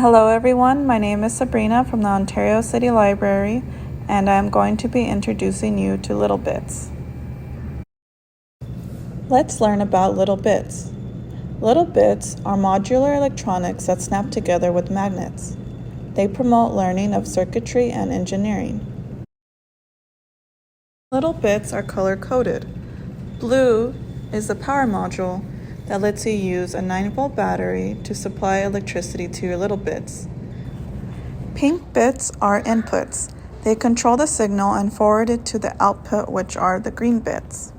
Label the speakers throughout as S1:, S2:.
S1: Hello everyone, my name is Sabrina from the Ontario City Library, and I am going to be introducing you to LittleBits. Let's learn about LittleBits. LittleBits are modular electronics that snap together with magnets. They promote learning of circuitry and engineering. LittleBits are color-coded. Blue is the power module that lets you use a 9-volt battery to supply electricity to your LittleBits. Pink bits are inputs. They control the signal and forward it to the output, which are the green bits.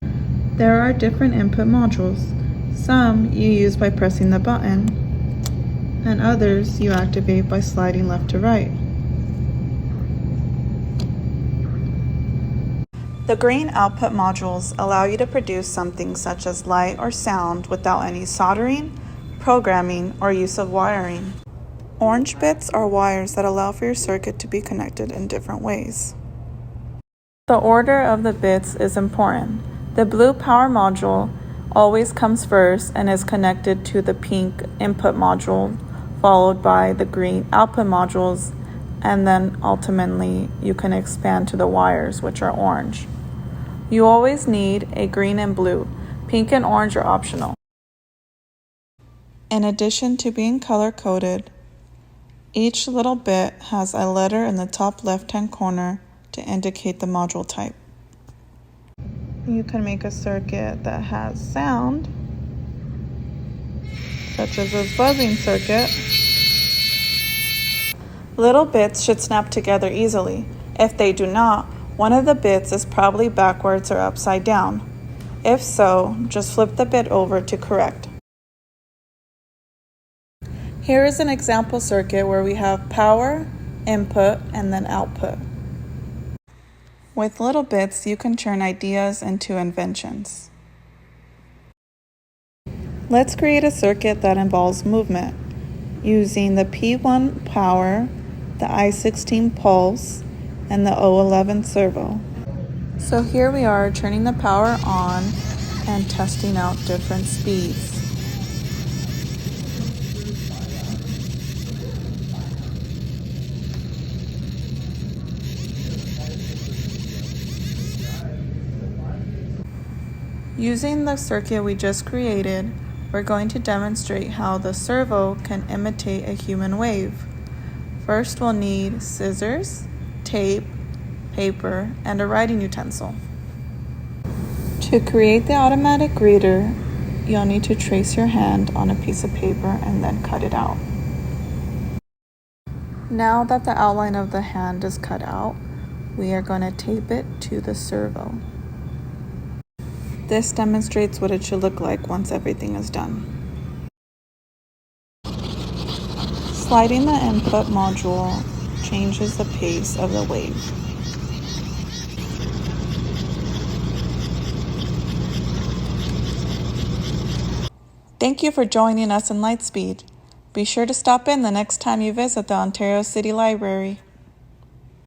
S1: There are different input modules. Some you use by pressing the button, and others you activate by sliding left to right. The green output modules allow you to produce something such as light or sound without any soldering, programming, or use of wiring. Orange bits are wires that allow for your circuit to be connected in different ways. The order of the bits is important. The blue power module always comes first and is connected to the pink input module, followed by the green output modules, and then ultimately you can expand to the wires, which are orange. You always need a green and blue. Pink and orange are optional. In addition to being color-coded, each little bit has a letter in the top left-hand corner to indicate the module type. You can make a circuit that has sound, such as this buzzing circuit. LittleBits should snap together easily. If they do not, one of the bits is probably backwards or upside down. If so, just flip the bit over to correct. Here is an example circuit where we have power, input, and then output. With LittleBits, you can turn ideas into inventions. Let's create a circuit that involves movement using the P1 power, the I16 pulse, and the O11 servo. So here we are turning the power on and testing out different speeds. Using the circuit we just created, we're going to demonstrate how the servo can imitate a human wave. First, we'll need scissors, tape, paper, and a writing utensil. To create the automatic grater, you'll need to trace your hand on a piece of paper and then cut it out. Now that the outline of the hand is cut out, we are going to tape it to the servo. This demonstrates what it should look like once everything is done. Sliding the input module changes the pace of the wave. Thank you for joining us in Lightspeed. Be sure to stop in the next time you visit the Ontario City Library.